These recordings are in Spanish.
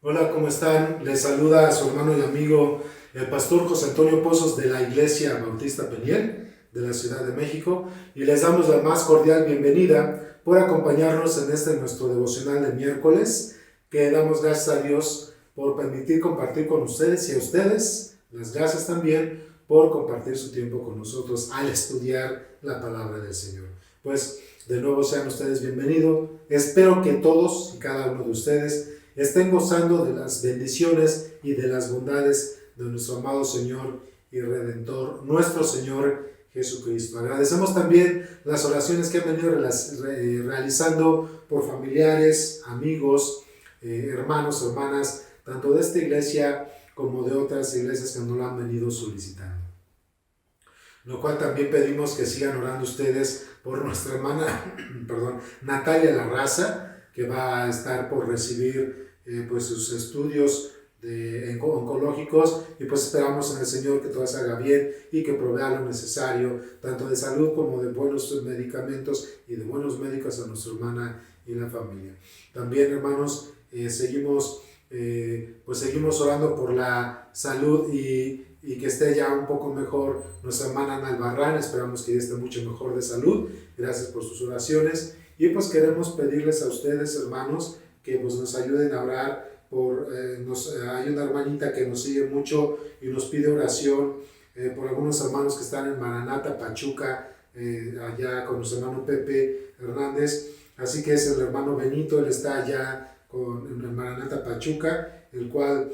Hola, ¿cómo están? Les saluda a su hermano y amigo, el pastor José Antonio Pozos de la Iglesia Bautista Peniel de la Ciudad de México, y les damos la más cordial bienvenida por acompañarnos en este nuestro devocional de miércoles, que damos gracias a Dios por permitir compartir con ustedes, y a ustedes las gracias también por compartir su tiempo con nosotros al estudiar la palabra del Señor. Pues de nuevo sean ustedes bienvenidos. Espero que todos y cada uno de ustedes estén gozando de las bendiciones y de las bondades de nuestro amado Señor y Redentor, nuestro Señor Jesucristo. Agradecemos también las oraciones que han venido realizando por familiares, amigos, hermanos, hermanas, tanto de esta iglesia como de otras iglesias que nos lo han venido solicitando. Lo cual también pedimos que sigan orando ustedes por nuestra hermana, perdón, Natalia Larraza, que va a estar por recibir pues sus estudios oncológicos, y pues esperamos en el Señor que todo se haga bien y que provea lo necesario, tanto de salud como de buenos medicamentos y de buenos médicos a nuestra hermana y la familia. También, hermanos, seguimos orando por la salud y que esté ya un poco mejor nuestra hermana Ana Albarrán. Esperamos que ya esté mucho mejor de salud. Gracias por sus oraciones. Y pues queremos pedirles a ustedes, hermanos, que pues nos ayuden a orar por, hay una hermanita que nos sigue mucho y nos pide oración por algunos hermanos que están en Maranata, Pachuca, allá con nuestro hermano Pepe Hernández. Así que es el hermano Benito, él está allá en Maranata, Pachuca, el cual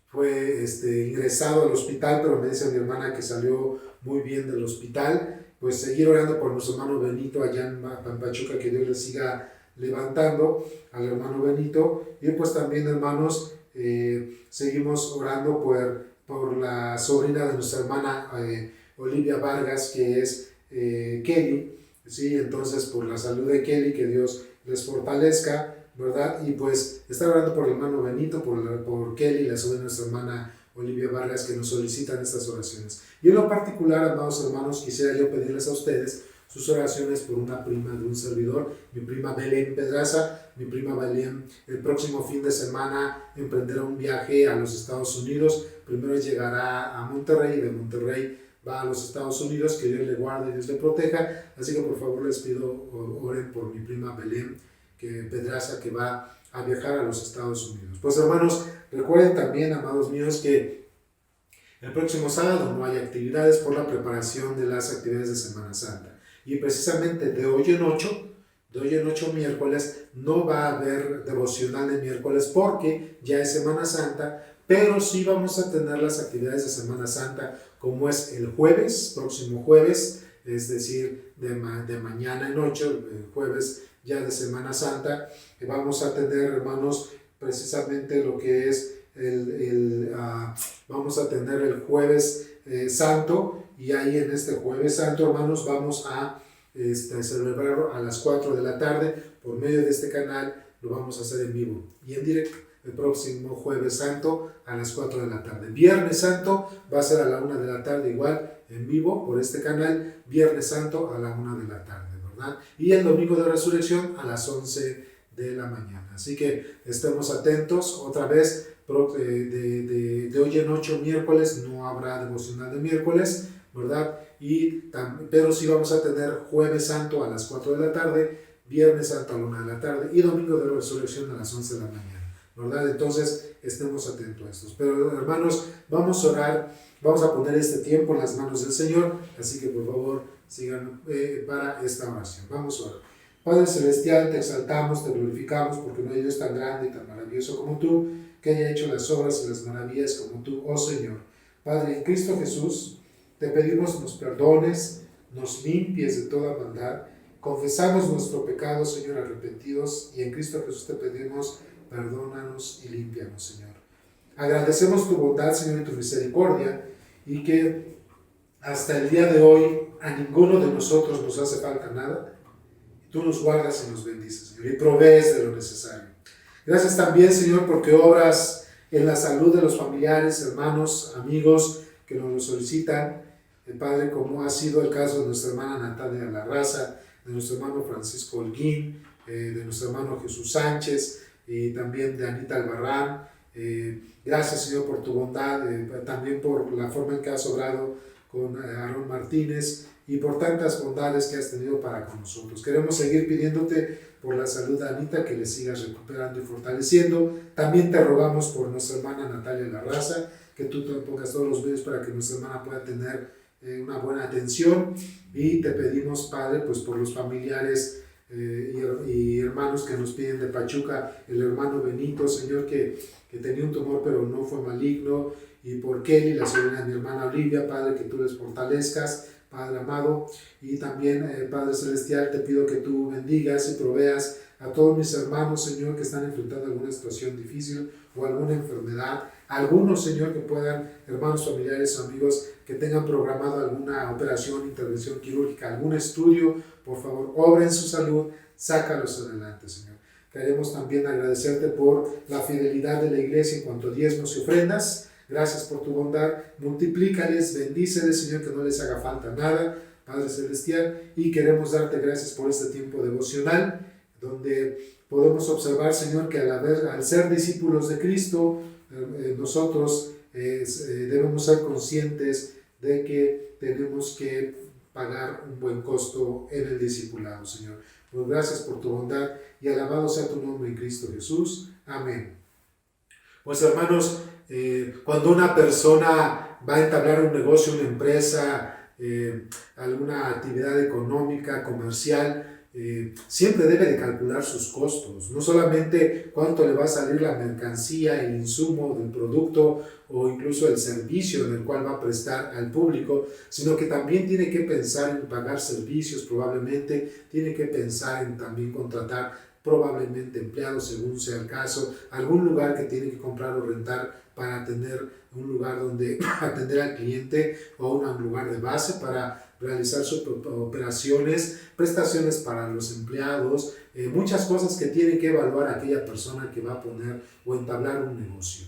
fue ingresado al hospital, pero me dice mi hermana que salió muy bien del hospital. Pues seguir orando por nuestro hermano Benito allá en Pachuca, que Dios le siga levantando al hermano Benito. Y pues también, hermanos, seguimos orando por la sobrina de nuestra hermana Olivia Vargas, que es Kelly, ¿sí? Entonces, por la salud de Kelly, que Dios les fortalezca, ¿verdad? Y pues estar orando por el hermano Benito, por Kelly, la sobrina de nuestra hermana Olivia Vargas, que nos solicitan estas oraciones. Y en lo particular, amados hermanos, quisiera yo pedirles a ustedes sus oraciones por una prima de un servidor, mi prima Belén Pedraza. Mi prima Belén el próximo fin de semana emprenderá un viaje a los Estados Unidos. Primero llegará a Monterrey, y de Monterrey va a los Estados Unidos. Que Dios le guarde y Dios le proteja. Así que por favor les pido, oren por mi prima Belén Pedraza, que va a viajar a los Estados Unidos. Pues hermanos, recuerden también, amados míos, que el próximo sábado no hay actividades por la preparación de las actividades de Semana Santa. Y precisamente de hoy en ocho miércoles, no va a haber devocional de miércoles porque ya es Semana Santa, pero sí vamos a tener las actividades de Semana Santa, como es el jueves, próximo jueves, es decir, de mañana en 8, el jueves ya de Semana Santa. Vamos a tener, hermanos, precisamente lo que es vamos a tener el jueves santo, y ahí en este jueves santo, hermanos, vamos a celebrarlo a las 4 de la tarde por medio de este canal. Lo vamos a hacer en vivo y en directo el próximo jueves santo a las 4 de la tarde. Viernes santo va a ser a la 1 de la tarde, igual en vivo por este canal. Viernes santo a la 1 de la tarde, ¿verdad? Y el domingo de resurrección a las 11 de la mañana. Así que estemos atentos. Otra vez, de hoy en 8 miércoles no habrá devocional de miércoles, ¿verdad? Pero sí vamos a tener jueves santo a las 4 de la tarde, viernes santo a la 1 de la tarde y domingo de resurrección a las 11 de la mañana, ¿verdad? Entonces estemos atentos a estos. Pero hermanos, vamos a orar, vamos a poner este tiempo en las manos del Señor, así que por favor sigan para esta oración. Vamos a orar. Padre Celestial, te exaltamos, te glorificamos, porque no hay Dios tan grande y tan maravilloso como tú, que haya hecho las obras y las maravillas como tú, oh Señor. Padre, en Cristo Jesús, te pedimos nos perdones, nos limpies de toda maldad. Confesamos nuestro pecado, Señor, arrepentidos, y en Cristo Jesús te pedimos, perdónanos y límpianos, Señor. Agradecemos tu bondad, Señor, y tu misericordia, y que hasta el día de hoy a ninguno de nosotros nos hace falta nada. Tú nos guardas y nos bendices, Señor, y provees de lo necesario. Gracias también, Señor, porque obras en la salud de los familiares, hermanos, amigos que nos lo solicitan, Padre, como ha sido el caso de nuestra hermana Natalia Larraza, de nuestro hermano Francisco Holguín, de nuestro hermano Jesús Sánchez, y también de Anita Albarrán. Gracias, Señor, por tu bondad, también por la forma en que has obrado con Aarón Martínez y por tantas bondades que has tenido para con nosotros. Queremos seguir pidiéndote por la salud de Anita, que le sigas recuperando y fortaleciendo. También te rogamos por nuestra hermana Natalia Larraza, que tú te pongas todos los medios para que nuestra hermana pueda tener una buena atención, y te pedimos, Padre, pues por los familiares y hermanos que nos piden de Pachuca, el hermano Benito, Señor, que tenía un tumor pero no fue maligno, y por Kelly, la sobrina de mi hermana Olivia, Padre, que tú les fortalezcas, Padre amado, y también, Padre Celestial, te pido que tú bendigas y proveas a todos mis hermanos, Señor, que están enfrentando alguna situación difícil o alguna enfermedad. Algunos, Señor, que puedan, hermanos, familiares o amigos, que tengan programado alguna operación, intervención quirúrgica, algún estudio, por favor, obra en su salud, sácalos adelante, Señor. Queremos también agradecerte por la fidelidad de la iglesia en cuanto a diezmos y ofrendas. Gracias por tu bondad. Multiplícales, bendíceles, Señor, que no les haga falta nada, Padre Celestial. Y queremos darte gracias por este tiempo devocional, donde podemos observar, Señor, que al ser discípulos de Cristo, nosotros debemos ser conscientes de que tenemos que pagar un buen costo en el discipulado, Señor. Pues gracias por tu bondad y alabado sea tu nombre en Cristo Jesús. Amén. Pues hermanos, cuando una persona va a entablar un negocio, una empresa, alguna actividad económica, comercial, siempre debe de calcular sus costos, no solamente cuánto le va a salir la mercancía, el insumo del producto o incluso el servicio en el cual va a prestar al público, sino que también tiene que pensar en pagar servicios, probablemente tiene que pensar en también contratar probablemente empleados según sea el caso, algún lugar que tiene que comprar o rentar para tener un lugar donde atender al cliente o un lugar de base para realizar sus operaciones, prestaciones para los empleados, muchas cosas que tiene que evaluar aquella persona que va a poner o entablar un negocio.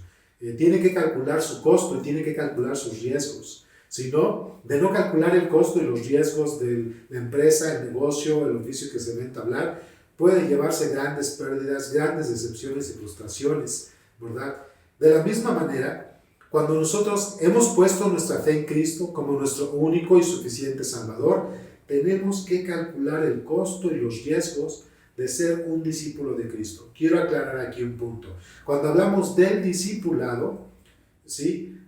Tiene que calcular su costo y tiene que calcular sus riesgos. Si no, de no calcular el costo y los riesgos de la empresa, el negocio, el oficio que se va a entablar, puede llevarse grandes pérdidas, grandes decepciones y frustraciones, ¿verdad? De la misma manera, cuando nosotros hemos puesto nuestra fe en Cristo como nuestro único y suficiente Salvador, tenemos que calcular el costo y los riesgos de ser un discípulo de Cristo. Quiero aclarar aquí un punto. Cuando hablamos del discipulado, ¿sí?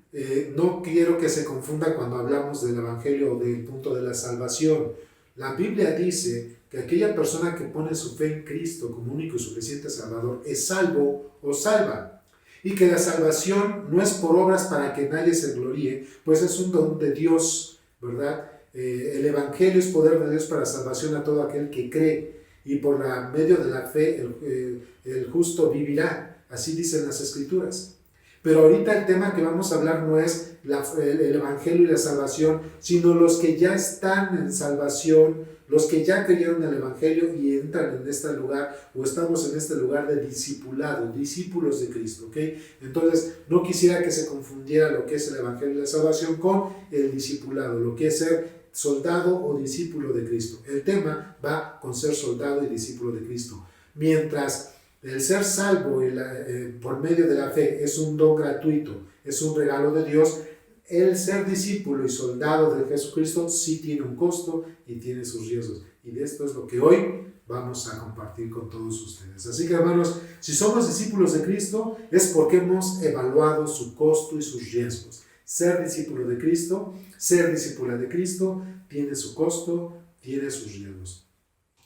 No quiero que se confunda cuando hablamos del Evangelio o del punto de la salvación. La Biblia dice que aquella persona que pone su fe en Cristo como único y suficiente Salvador es salvo o salva. Y que la salvación no es por obras para que nadie se gloríe, pues es un don de Dios, ¿verdad? El Evangelio es poder de Dios para salvación a todo aquel que cree, y por medio de la fe el justo vivirá, así dicen las Escrituras. Pero ahorita el tema que vamos a hablar no es el Evangelio y la salvación, sino los que ya están en salvación, los que ya creyeron en el Evangelio y entran en este lugar, o estamos en este lugar de discipulado, discípulos de Cristo, ¿ok? Entonces, no quisiera que se confundiera lo que es el Evangelio y la salvación con el discipulado, lo que es ser soldado o discípulo de Cristo. El tema va con ser soldado y discípulo de Cristo. Mientras el ser salvo por medio de la fe es un don gratuito, es un regalo de Dios, el ser discípulo y soldado de Jesucristo sí tiene un costo y tiene sus riesgos. Y de esto es lo que hoy vamos a compartir con todos ustedes. Así que, hermanos, si somos discípulos de Cristo es porque hemos evaluado su costo y sus riesgos. Ser discípulo de Cristo, ser discípula de Cristo, tiene su costo, tiene sus riesgos.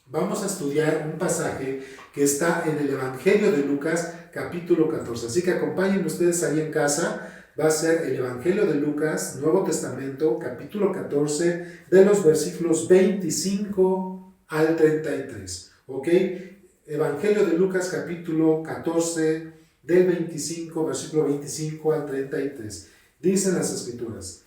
Vamos a estudiar un pasaje que está en el Evangelio de Lucas, capítulo 14. Así que acompañen ustedes ahí en casa. Va a ser el Evangelio de Lucas, Nuevo Testamento, capítulo 14, de los versículos 25 al 33. ¿Ok? Evangelio de Lucas, capítulo 14, del 25, versículo 25 al 33. Dicen las Escrituras: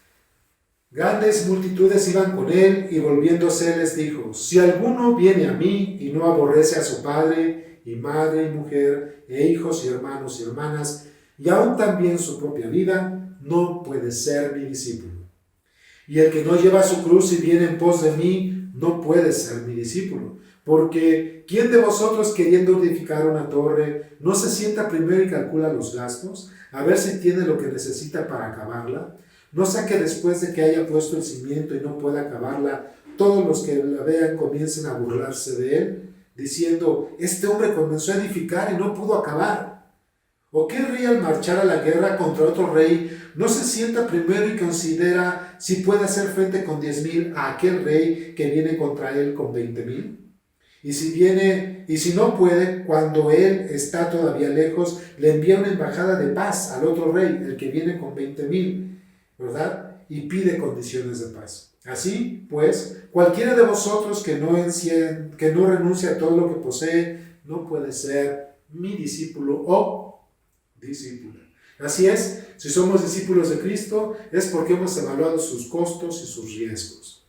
Grandes multitudes iban con él, y volviéndose les dijo: Si alguno viene a mí y no aborrece a su padre y madre y mujer, e hijos y hermanos y hermanas, y aún también su propia vida, no puede ser mi discípulo. Y el que no lleva su cruz y viene en pos de mí, no puede ser mi discípulo. Porque ¿quién de vosotros queriendo edificar una torre no se sienta primero y calcula los gastos, a ver si tiene lo que necesita para acabarla? No sea que después de que haya puesto el cimiento y no pueda acabarla, todos los que la vean comiencen a burlarse de él, diciendo, este hombre comenzó a edificar y no pudo acabar. ¿O qué rey al marchar a la guerra contra otro rey no se sienta primero y considera si puede hacer frente con 10,000 a aquel rey que viene contra él con 20,000? Y si no puede, cuando él está todavía lejos, le envía una embajada de paz al otro rey, el que viene con 20,000, ¿verdad? Y pide condiciones de paz. Así, pues, cualquiera de vosotros que no renuncie a todo lo que posee, no puede ser mi discípulo o discípula. Así es, si somos discípulos de Cristo, es porque hemos evaluado sus costos y sus riesgos.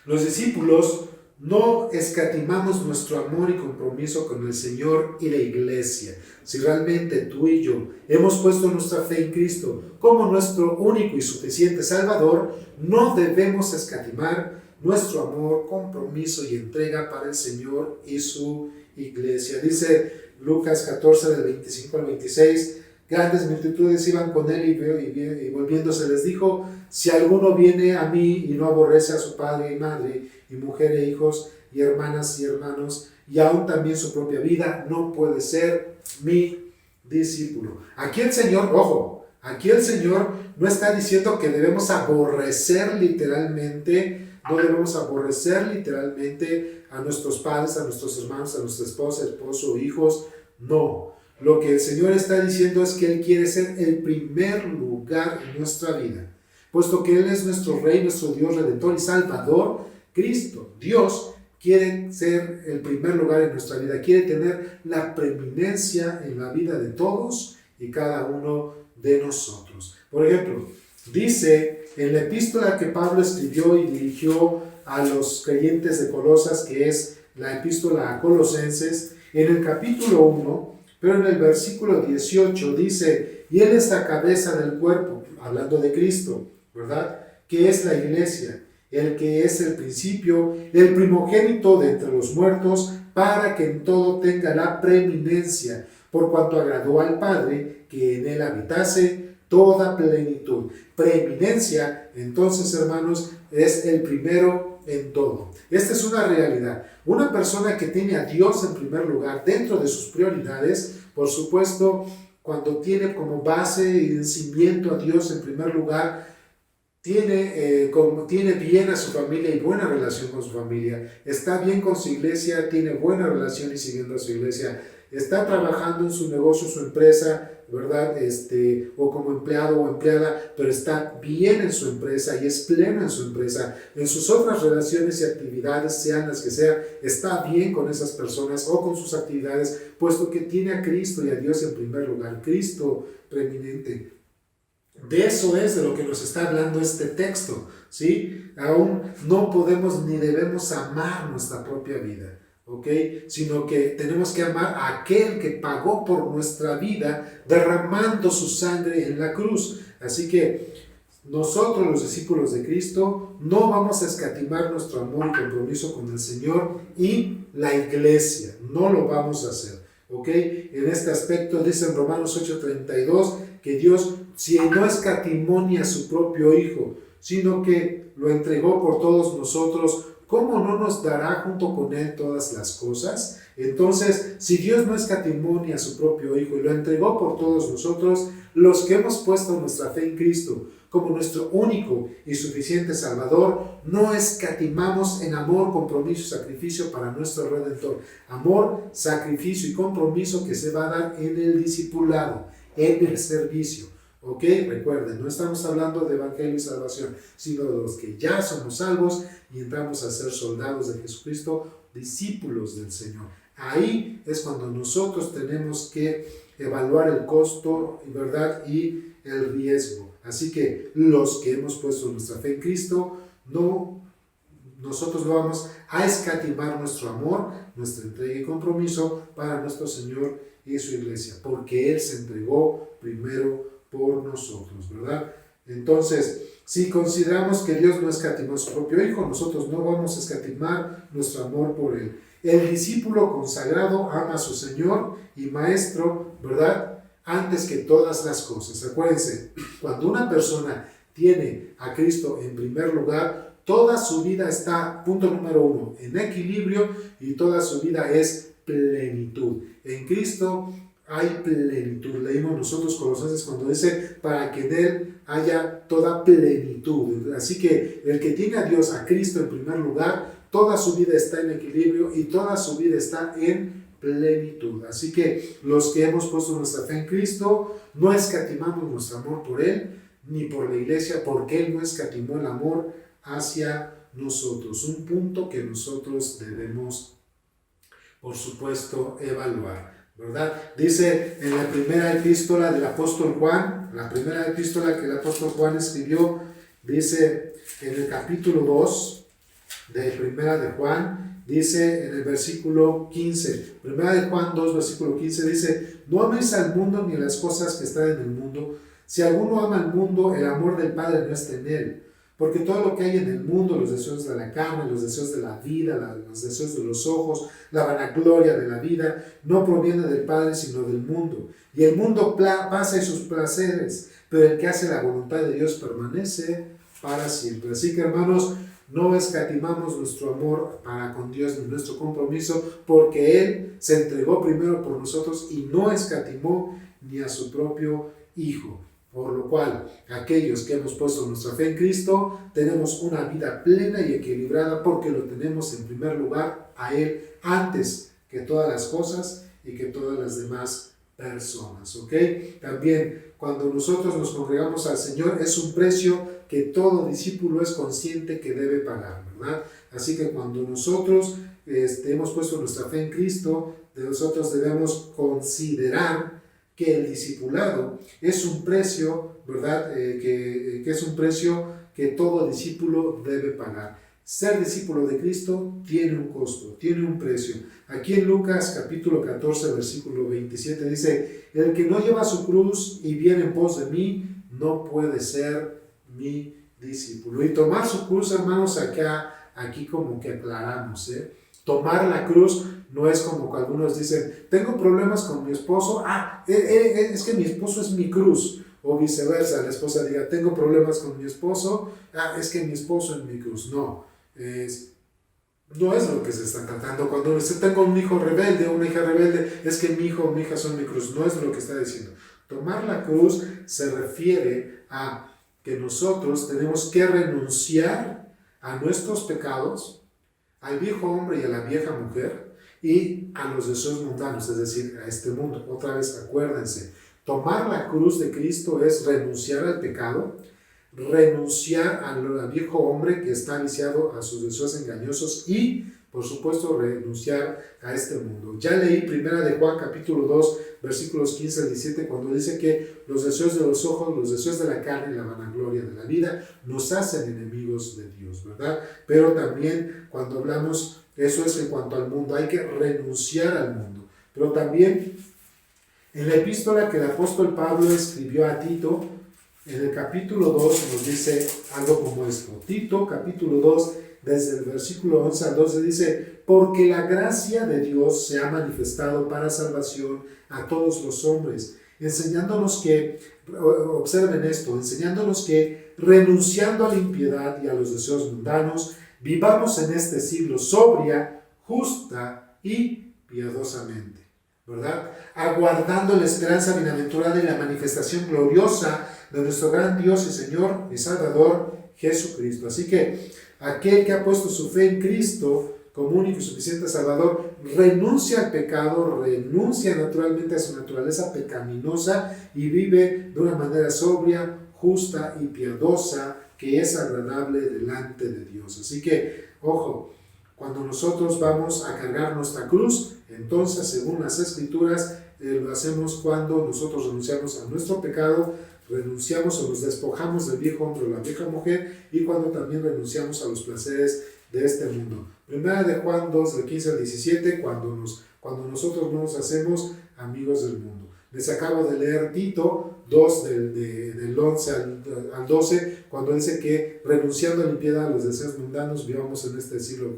Los discípulos no escatimamos nuestro amor y compromiso con el Señor y la Iglesia. Si realmente tú y yo hemos puesto nuestra fe en Cristo como nuestro único y suficiente Salvador, no debemos escatimar nuestro amor, compromiso y entrega para el Señor y su Iglesia. Dice Lucas 14, del 25 al 26, grandes multitudes iban con él y volviéndose les dijo, si alguno viene a mí y no aborrece a su padre y madre, y mujer e hijos, y hermanas y hermanos, y aún también su propia vida, no puede ser mi discípulo. Aquí el Señor, ojo, aquí el Señor no está diciendo que debemos aborrecer literalmente, no debemos aborrecer literalmente a nuestros padres, a nuestros hermanos, a nuestra esposa, esposo, hijos, no. Lo que el Señor está diciendo es que Él quiere ser el primer lugar en nuestra vida, puesto que Él es nuestro Rey, nuestro Dios Redentor y Salvador. Cristo, Dios, quiere ser el primer lugar en nuestra vida, quiere tener la preeminencia en la vida de todos y cada uno de nosotros. Por ejemplo, dice en la epístola que Pablo escribió y dirigió a los creyentes de Colosas, que es la epístola a Colosenses, en el capítulo 1, pero en el versículo 18 dice, y Él es la cabeza del cuerpo, hablando de Cristo, ¿verdad? Que es la iglesia, el que es el principio, el primogénito de entre los muertos, para que en todo tenga la preeminencia, por cuanto agradó al Padre que en él habitase toda plenitud. Preeminencia, entonces, hermanos, es el primero en todo. Esta es una realidad. Una persona que tiene a Dios en primer lugar dentro de sus prioridades, por supuesto, cuando tiene como base y cimiento a Dios en primer lugar, tiene bien a su familia y buena relación con su familia, está bien con su iglesia, tiene buena relación y siguiendo a su iglesia, está trabajando en su negocio, su empresa, ¿verdad? O como empleado o empleada, pero está bien en su empresa y es pleno en su empresa. En sus otras relaciones y actividades, sean las que sean, está bien con esas personas o con sus actividades, puesto que tiene a Cristo y a Dios en primer lugar. Cristo preeminente. De eso es de lo que nos está hablando este texto, ¿sí? Aún no podemos ni debemos amar nuestra propia vida, ¿ok? Sino que tenemos que amar a aquel que pagó por nuestra vida derramando su sangre en la cruz. Así que nosotros, los discípulos de Cristo, no vamos a escatimar nuestro amor y compromiso con el Señor y la iglesia. No lo vamos a hacer, ¿ok? En este aspecto dice en Romanos 8:32 que Dios, si no escatimó ni a su propio Hijo, sino que lo entregó por todos nosotros, ¿cómo no nos dará junto con Él todas las cosas? Entonces, si Dios no escatimó ni a su propio Hijo y lo entregó por todos nosotros, los que hemos puesto nuestra fe en Cristo como nuestro único y suficiente Salvador, no escatimamos en amor, compromiso y sacrificio para nuestro Redentor. Amor, sacrificio y compromiso que se va a dar en el discipulado, en el servicio. ¿Ok? Recuerden, no estamos hablando de evangelio y salvación, sino de los que ya somos salvos y entramos a ser soldados de Jesucristo, discípulos del Señor. Ahí es cuando nosotros tenemos que evaluar el costo, ¿verdad? Y el riesgo. Así que los que hemos puesto nuestra fe en Cristo, nosotros no vamos a escatimar nuestro amor, nuestra entrega y compromiso para nuestro Señor y su iglesia, porque Él se entregó primero por nosotros, ¿verdad? Entonces, si consideramos que Dios no escatimó a su propio Hijo, nosotros no vamos a escatimar nuestro amor por Él. El discípulo consagrado ama a su Señor y Maestro, ¿verdad?, antes que todas las cosas. Acuérdense, cuando una persona tiene a Cristo en primer lugar, toda su vida está, punto número 1, en equilibrio, y toda su vida es plenitud. En Cristo hay plenitud. Leímos nosotros Colosenses cuando dice, para que en Él haya toda plenitud. Así que el que tiene a Dios, a Cristo en primer lugar, toda su vida está en equilibrio y toda su vida está en plenitud. Así que los que hemos puesto nuestra fe en Cristo, no escatimamos nuestro amor por Él, ni por la iglesia, porque Él no escatimó el amor hacia nosotros. Un punto que nosotros debemos, por supuesto, evaluar, ¿verdad? Dice en la primera epístola del apóstol Juan, la primera epístola que el apóstol Juan escribió, dice en el capítulo 2 de primera de Juan, dice en el versículo 15, primera de Juan 2, versículo 15, dice, no améis al mundo ni a las cosas que están en el mundo. Si alguno ama al mundo, el amor del Padre no está en él. Porque todo lo que hay en el mundo, los deseos de la carne, los deseos de la vida, los deseos de los ojos, la vanagloria de la vida, no proviene del Padre, sino del mundo. Y el mundo pasa y sus placeres, pero el que hace la voluntad de Dios permanece para siempre. Así que, hermanos, no escatimamos nuestro amor para con Dios ni nuestro compromiso, porque Él se entregó primero por nosotros y no escatimó ni a su propio Hijo. Por lo cual, aquellos que hemos puesto nuestra fe en Cristo, tenemos una vida plena y equilibrada porque lo tenemos en primer lugar a Él antes que todas las cosas y que todas las demás personas. ¿Ok? También, cuando nosotros nos congregamos al Señor, es un precio que todo discípulo es consciente que debe pagar, ¿verdad? Así que cuando nosotros hemos puesto nuestra fe en Cristo, nosotros debemos considerar que el discipulado es un precio, ¿verdad? Que es un precio que todo discípulo debe pagar. Ser discípulo de Cristo tiene un costo, tiene un precio. Aquí en Lucas capítulo 14, versículo 27 dice, el que no lleva su cruz y viene en pos de mí, no puede ser mi discípulo. Y tomar su cruz, hermanos, aquí como que aclaramos, tomar la cruz no es como cuando algunos dicen, tengo problemas con mi esposo, es que mi esposo es mi cruz, o viceversa, la esposa diga, tengo problemas con mi esposo, es que mi esposo es mi cruz. No es lo que se está tratando. Cuando dice, tengo un hijo rebelde o una hija rebelde, es que mi hijo o mi hija son mi cruz. No es lo que está diciendo. Tomar la cruz se refiere a que nosotros tenemos que renunciar a nuestros pecados, al viejo hombre y a la vieja mujer, y a los deseos mundanos, es decir, a este mundo. Otra vez, acuérdense, tomar la cruz de Cristo es renunciar al pecado, renunciar al viejo hombre que está viciado a sus deseos engañosos y, por supuesto, renunciar a este mundo. Ya leí primera de Juan capítulo 2, versículos 15 al 17, cuando dice que los deseos de los ojos, los deseos de la carne y la vanagloria de la vida nos hacen enemigos de Dios, ¿verdad? Pero también cuando hablamos, eso es en cuanto al mundo, hay que renunciar al mundo. Pero también en la epístola que el apóstol Pablo escribió a Tito, en el capítulo 2 nos dice algo como esto. Tito, capítulo 2, desde el versículo 11 al 12 dice, porque la gracia de Dios se ha manifestado para salvación a todos los hombres, enseñándonos que, observen esto, enseñándonos que renunciando a la impiedad y a los deseos mundanos, vivamos en este siglo sobria, justa y piadosamente, ¿verdad? Aguardando la esperanza bienaventurada y la manifestación gloriosa de nuestro gran Dios y Señor y Salvador Jesucristo. Así que aquel que ha puesto su fe en Cristo como único y suficiente Salvador, renuncia al pecado, renuncia naturalmente a su naturaleza pecaminosa y vive de una manera sobria, justa y piadosa, que es agradable delante de Dios. Así que, ojo, cuando nosotros vamos a cargar nuestra cruz, entonces, según las Escrituras, lo hacemos cuando nosotros renunciamos a nuestro pecado, renunciamos o nos despojamos del viejo hombre o la vieja mujer, y cuando también renunciamos a los placeres de este mundo. Primera de Juan 2, del 15 al 17, cuando nosotros no nos hacemos amigos del mundo. Les acabo de leer Tito 2 del 11 al 12, cuando dice que renunciando a la impiedad, a los deseos mundanos, vivamos en este siglo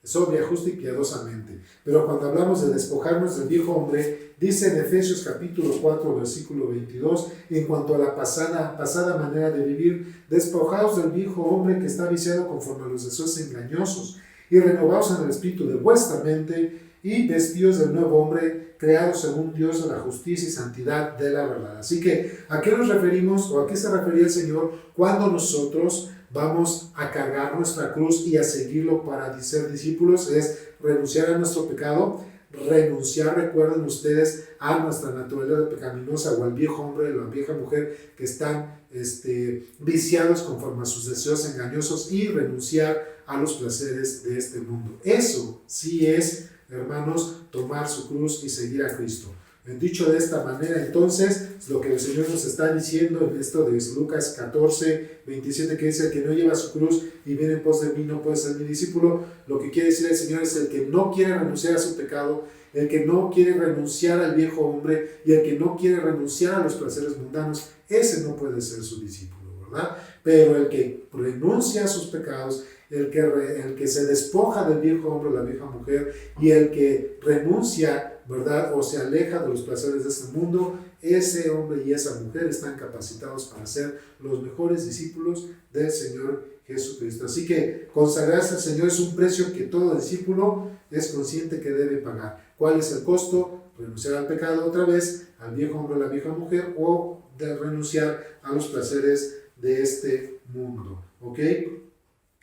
sobria, justa y piadosamente. Pero cuando hablamos de despojarnos del viejo hombre, dice en Efesios capítulo 4, versículo 22, en cuanto a la pasada manera de vivir, despojaos del viejo hombre que está viciado conforme a los deseos engañosos, y renovaos en el espíritu de vuestra mente, y vestidos del nuevo hombre, creado según Dios de la justicia y santidad de la verdad. Así que, ¿a qué nos referimos o a qué se refería el Señor cuando nosotros vamos a cargar nuestra cruz y a seguirlo para ser discípulos? Es renunciar a nuestro pecado, renunciar, recuerden ustedes, a nuestra naturaleza pecaminosa o al viejo hombre o la vieja mujer que están viciados conforme a sus deseos engañosos, y renunciar a los placeres de este mundo. Eso sí es, hermanos, tomar su cruz y seguir a Cristo. Dicho de esta manera, entonces, lo que el Señor nos está diciendo en esto de Lucas 14, 27, que dice: el que no lleva su cruz y viene en pos de mí no puede ser mi discípulo. Lo que quiere decir el Señor es: el que no quiere renunciar a su pecado, el que no quiere renunciar al viejo hombre y el que no quiere renunciar a los placeres mundanos, ese no puede ser su discípulo, ¿verdad? Pero el que renuncia a sus pecados, el que se despoja del viejo hombre o la vieja mujer, y el que renuncia, ¿verdad?, o se aleja de los placeres de este mundo, ese hombre y esa mujer están capacitados para ser los mejores discípulos del Señor Jesucristo. Así que consagrarse al Señor es un precio que todo discípulo es consciente que debe pagar. ¿Cuál es el costo? Renunciar al pecado otra vez, al viejo hombre o la vieja mujer, o de renunciar a los placeres de este mundo. ¿Ok?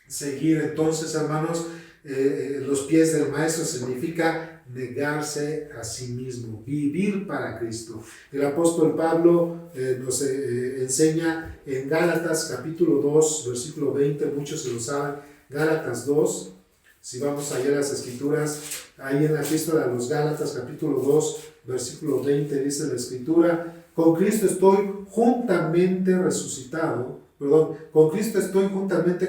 Seguir entonces, hermanos, los pies del Maestro significa negarse a sí mismo, vivir para Cristo. El apóstol Pablo nos enseña en Gálatas capítulo 2, versículo 20, muchos se lo saben, Gálatas 2, si vamos allá a las Escrituras, ahí en la epístola de los Gálatas capítulo 2, versículo 20, dice la Escritura: con Cristo estoy juntamente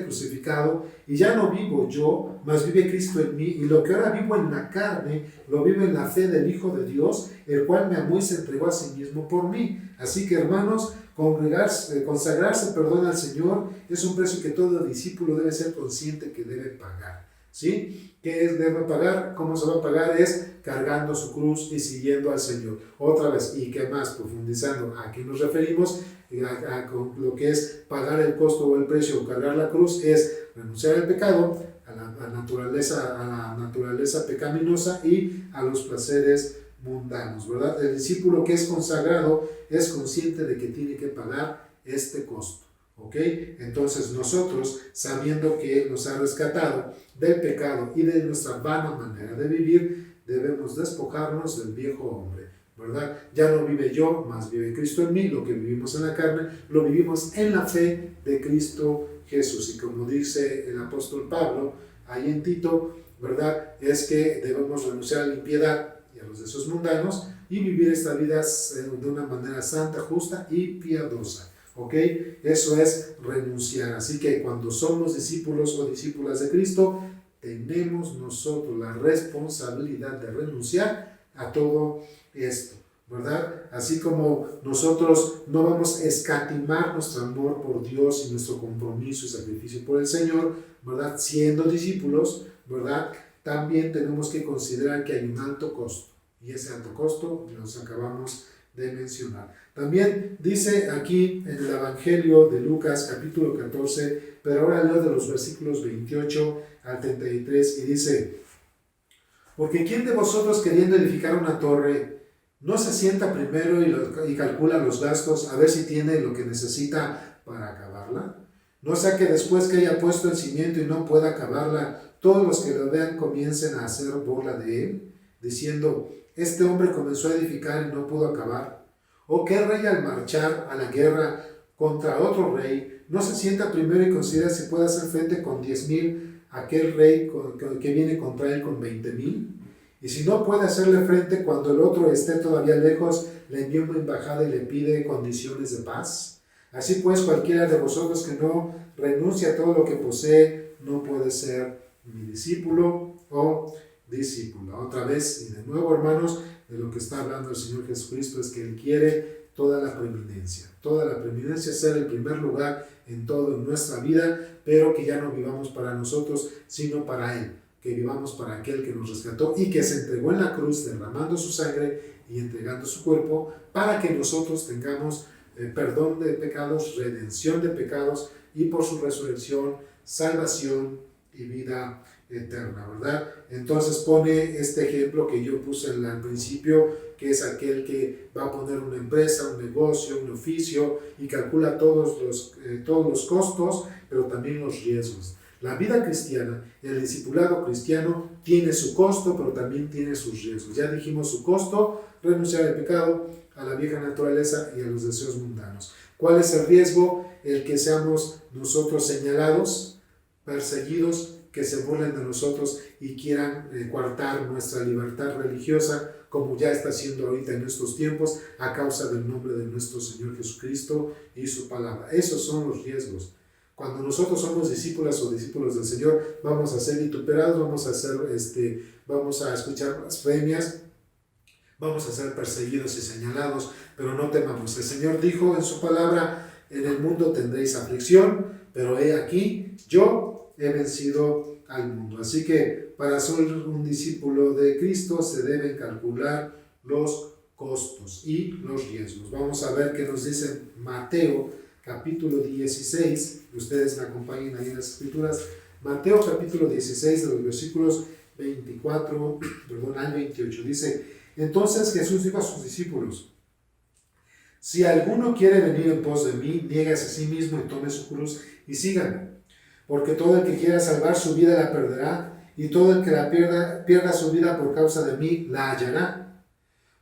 crucificado, y ya no vivo yo, mas vive Cristo en mí, y lo que ahora vivo en la carne, lo vivo en la fe del Hijo de Dios, el cual me amó y se entregó a sí mismo por mí. Así que, hermanos, consagrarse al Señor es un precio que todo discípulo debe ser consciente que debe pagar. ¿Sí? ¿Qué debe pagar? ¿Cómo se va a pagar? Es cargando su cruz y siguiendo al Señor. Otra vez, ¿y qué más? Profundizando, ¿a qué nos referimos? Con lo que es pagar el costo o el precio o cargar la cruz, es renunciar al pecado, a la naturaleza pecaminosa y a los placeres mundanos, ¿verdad? El discípulo que es consagrado es consciente de que tiene que pagar este costo. ¿Ok? Entonces nosotros, sabiendo que Él nos ha rescatado del pecado y de nuestra vana manera de vivir, debemos despojarnos del viejo hombre, ¿verdad? Ya no vive yo, mas vive Cristo en mí. Lo que vivimos en la carne, lo vivimos en la fe de Cristo Jesús. Y como dice el apóstol Pablo, ahí en Tito, ¿verdad?, es que debemos renunciar a la impiedad y a los deseos mundanos y vivir esta vida de una manera santa, justa y piadosa. ¿Ok? Eso es renunciar. Así que cuando somos discípulos o discípulas de Cristo, tenemos nosotros la responsabilidad de renunciar a todo esto, ¿verdad? Así como nosotros no vamos a escatimar nuestro amor por Dios y nuestro compromiso y sacrificio por el Señor, ¿verdad?, siendo discípulos, ¿verdad?, también tenemos que considerar que hay un alto costo, y ese alto costo nos acabamos de mencionar. También dice aquí en el Evangelio de Lucas capítulo 14, pero ahora leo de los versículos 28 al 33, y dice: porque ¿quién de vosotros, queriendo edificar una torre, no se sienta primero y calcula los gastos a ver si tiene lo que necesita para acabarla? No sea que después que haya puesto el cimiento y no pueda acabarla, todos los que lo vean comiencen a hacer burla de él, diciendo: este hombre comenzó a edificar y no pudo acabar. ¿O qué rey, al marchar a la guerra contra otro rey, no se sienta primero y considera si puede hacer frente con 10,000 a aquel rey que viene contra él con 20,000? Y si no puede hacerle frente cuando el otro esté todavía lejos, le envía una embajada y le pide condiciones de paz. Así pues, cualquiera de vosotros que no renuncia a todo lo que posee, no puede ser mi discípulo o discípula. Otra vez y de nuevo, hermanos, de lo que está hablando el Señor Jesucristo es que Él quiere toda la preeminencia, ser el primer lugar en todo en nuestra vida, pero que ya no vivamos para nosotros, sino para Él, que vivamos para aquel que nos rescató y que se entregó en la cruz derramando su sangre y entregando su cuerpo para que nosotros tengamos perdón de pecados, redención de pecados y por su resurrección, salvación y vida eterna, ¿verdad? Entonces pone este ejemplo que yo puse al principio, que es aquel que va a poner una empresa, un negocio, un oficio y calcula todos los costos, pero también los riesgos. La vida cristiana, el discipulado cristiano tiene su costo, pero también tiene sus riesgos. Ya dijimos su costo, renunciar al pecado, a la vieja naturaleza y a los deseos mundanos. ¿Cuál es el riesgo? El que seamos nosotros señalados, perseguidos, que se burlen de nosotros y quieran coartar nuestra libertad religiosa, como ya está haciendo ahorita en estos tiempos, a causa del nombre de nuestro Señor Jesucristo y su palabra. Esos son los riesgos. Cuando nosotros somos discípulas o discípulos del Señor, vamos a ser vituperados, vamos a escuchar blasfemias, vamos a ser perseguidos y señalados, pero no temamos. El Señor dijo en su palabra: en el mundo tendréis aflicción, pero he aquí, yo he vencido al mundo. Así que para ser un discípulo de Cristo se deben calcular los costos y los riesgos. Vamos a ver qué nos dice Mateo capítulo 16, ustedes me acompañen ahí en las escrituras. Mateo capítulo 16 de los versículos 24 al 28 dice: entonces Jesús dijo a sus discípulos: si alguno quiere venir en pos de mí, niégase a sí mismo y tome su cruz y síganme. Porque todo el que quiera salvar su vida la perderá, y todo el que la pierda su vida por causa de mí la hallará.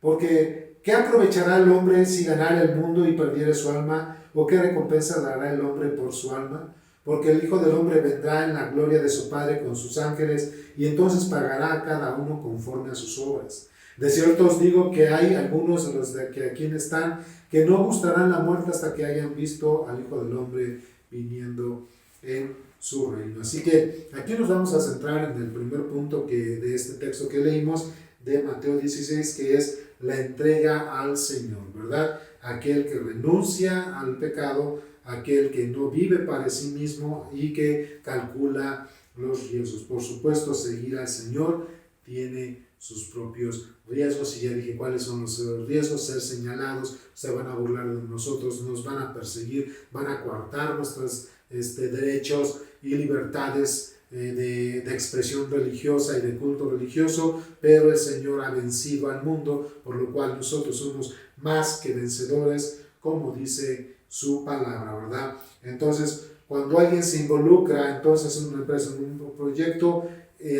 Porque ¿qué aprovechará el hombre si ganara el mundo y perdiere su alma? ¿O qué recompensa dará el hombre por su alma? Porque el Hijo del Hombre vendrá en la gloria de su Padre con sus ángeles, y entonces pagará a cada uno conforme a sus obras. De cierto os digo que hay algunos de los que aquí están que no gustarán la muerte hasta que hayan visto al Hijo del Hombre viniendo en su reino. Así que aquí nos vamos a centrar en el primer punto de este texto que leímos de Mateo 16, que es la entrega al Señor, ¿verdad? Aquel que renuncia al pecado, aquel que no vive para sí mismo y que calcula los riesgos. Por supuesto, seguir al Señor tiene sus propios riesgos, y ya dije cuáles son los riesgos: ser señalados, se van a burlar de nosotros, nos van a perseguir, van a coartar nuestros derechos y libertades de expresión religiosa y de culto religioso, pero el Señor ha vencido al mundo, por lo cual nosotros somos más que vencedores, como dice su palabra, ¿verdad? Entonces, cuando alguien se involucra entonces en una empresa, en un proyecto,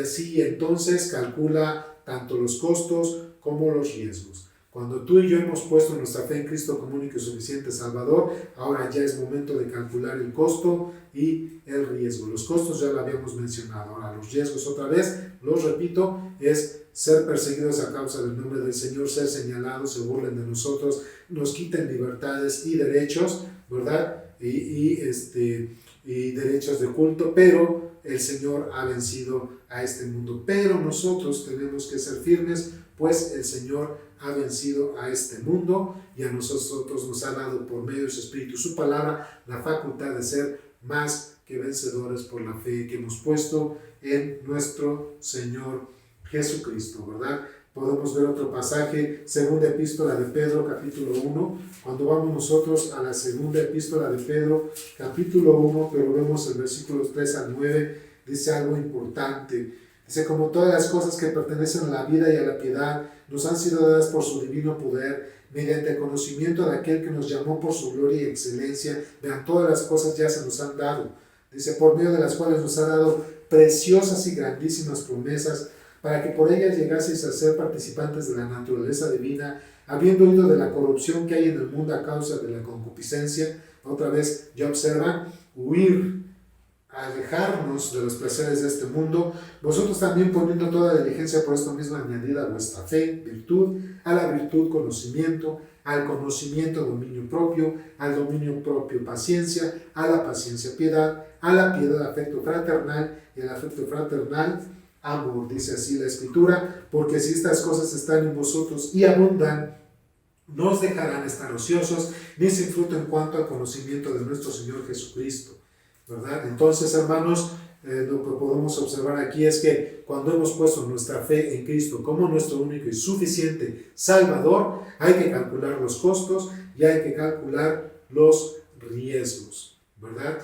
así entonces calcula tanto los costos como los riesgos. Cuando tú y yo hemos puesto nuestra fe en Cristo como único y suficiente Salvador, ahora ya es momento de calcular el costo y el riesgo. Los costos ya lo habíamos mencionado. Ahora los riesgos, otra vez, los repito, es ser perseguidos a causa del nombre del Señor, ser señalados, se burlen de nosotros, nos quiten libertades y derechos, ¿verdad? Y derechos de culto, pero el Señor ha vencido a este mundo. Pero nosotros tenemos que ser firmes, pues el Señor ha vencido a este mundo y a nosotros nos ha dado por medio de su Espíritu, su palabra, la facultad de ser más que vencedores por la fe que hemos puesto en nuestro Señor Jesucristo, ¿verdad? Podemos ver otro pasaje, segunda epístola de Pedro, capítulo 1. Cuando vamos nosotros a la segunda epístola de Pedro, capítulo 1, pero vemos el versículos 3 al 9, dice algo importante. Dice: como todas las cosas que pertenecen a la vida y a la piedad nos han sido dadas por su divino poder, mediante el conocimiento de aquel que nos llamó por su gloria y excelencia. Vean, todas las cosas ya se nos han dado. Dice: por medio de las cuales nos ha dado preciosas y grandísimas promesas, para que por ellas llegaseis a ser participantes de la naturaleza divina, habiendo oído de la corrupción que hay en el mundo a causa de la concupiscencia. Otra vez, ya observan, huir, alejarnos de los placeres de este mundo. Vosotros también, poniendo toda diligencia, por esto mismo añadida a vuestra fe virtud, a la virtud conocimiento, al conocimiento dominio propio, al dominio propio paciencia, a la paciencia piedad, a la piedad afecto fraternal, y al afecto fraternal amor, dice así la Escritura, porque si estas cosas están en vosotros y abundan, no os dejarán estar ociosos, ni sin fruto en cuanto al conocimiento de nuestro Señor Jesucristo, ¿verdad? Entonces, hermanos, lo que podemos observar aquí es que cuando hemos puesto nuestra fe en Cristo como nuestro único y suficiente Salvador, hay que calcular los costos y hay que calcular los riesgos, ¿verdad?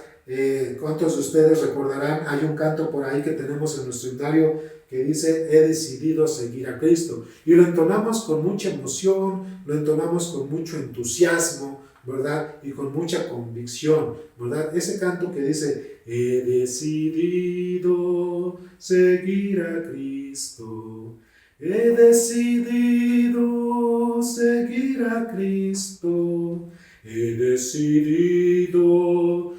¿Cuántos de ustedes recordarán? Hay un canto por ahí que tenemos en nuestro himnario que dice: he decidido seguir a Cristo, y lo entonamos con mucha emoción, lo entonamos con mucho entusiasmo, ¿verdad? Y con mucha convicción, ¿verdad? Ese canto que dice: he decidido seguir a Cristo, he decidido seguir a Cristo, he decidido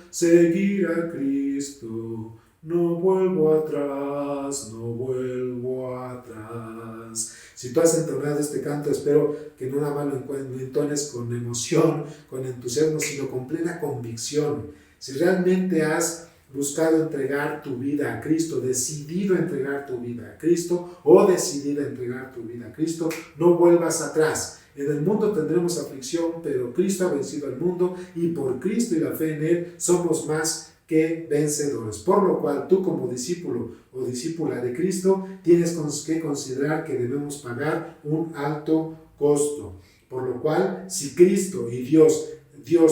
seguir a Cristo, no vuelvo atrás, no vuelvo atrás. Si tú has entonado este canto, espero que no nada más lo entones con emoción, con entusiasmo, sino con plena convicción. Si realmente has buscado entregar tu vida a Cristo, decidido entregar tu vida a Cristo o decidida entregar tu vida a Cristo, no vuelvas atrás. En el mundo tendremos aflicción, pero Cristo ha vencido al mundo y por Cristo y la fe en Él somos más que vencedores. Por lo cual tú, como discípulo o discípula de Cristo, tienes que considerar que debemos pagar un alto costo. Por lo cual, si Cristo y Dios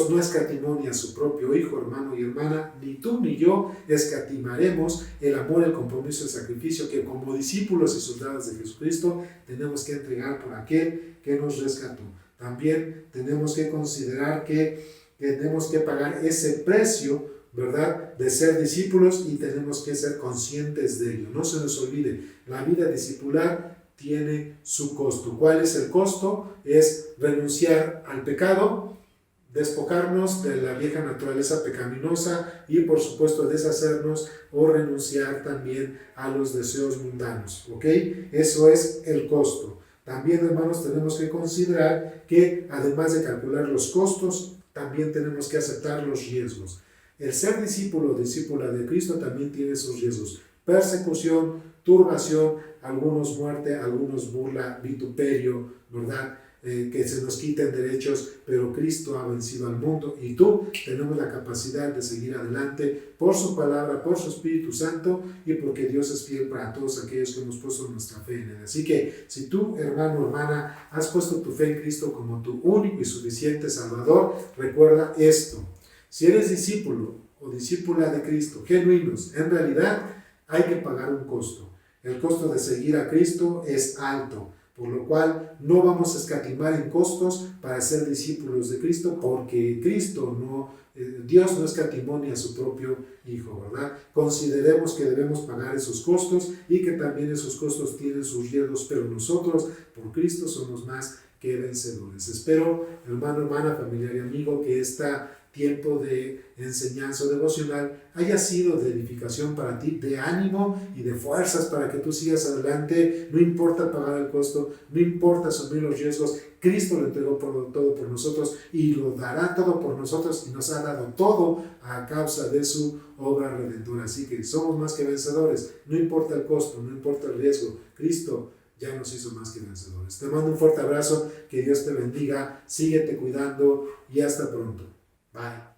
no escatimó ni a su propio Hijo, hermano y hermana, ni tú ni yo escatimaremos el amor, el compromiso, el sacrificio que como discípulos y soldados de Jesucristo tenemos que entregar por aquel que nos rescató. También tenemos que considerar que tenemos que pagar ese precio, ¿verdad?, de ser discípulos, y tenemos que ser conscientes de ello. No se nos olvide, la vida discipular tiene su costo. ¿Cuál es el costo? Es renunciar al pecado, despojarnos de la vieja naturaleza pecaminosa y, por supuesto, deshacernos o renunciar también a los deseos mundanos, ¿ok? Eso es el costo. También, hermanos, tenemos que considerar que, además de calcular los costos, también tenemos que aceptar los riesgos. El ser discípulo o discípula de Cristo también tiene sus riesgos: persecución, turbación, algunos muerte, algunos burla, vituperio, ¿verdad? Que se nos quiten derechos, pero Cristo ha vencido al mundo y tú tenemos la capacidad de seguir adelante por su palabra, por su Espíritu Santo y porque Dios es fiel para todos aquellos que hemos puesto nuestra fe en Él. Así que si tú, hermano o hermana, has puesto tu fe en Cristo como tu único y suficiente Salvador, recuerda esto: si eres discípulo o discípula de Cristo genuinos, en realidad hay que pagar un costo. El costo de seguir a Cristo es alto, por lo cual no vamos a escatimar en costos para ser discípulos de Cristo, porque Dios no escatimó ni a su propio Hijo, ¿verdad? Consideremos que debemos pagar esos costos y que también esos costos tienen sus riesgos, pero nosotros por Cristo somos más que vencedores. Espero, hermano, hermana, familiar y amigo, que esta tiempo de enseñanza devocional haya sido de edificación para ti, de ánimo y de fuerzas para que tú sigas adelante. No importa pagar el costo, no importa asumir los riesgos. Cristo lo entregó todo por nosotros y lo dará todo por nosotros, y nos ha dado todo a causa de su obra redentora. Así que somos más que vencedores. No importa el costo, no importa el riesgo. Cristo ya nos hizo más que vencedores. Te mando un fuerte abrazo, que Dios te bendiga, síguete cuidando y hasta pronto. Bye.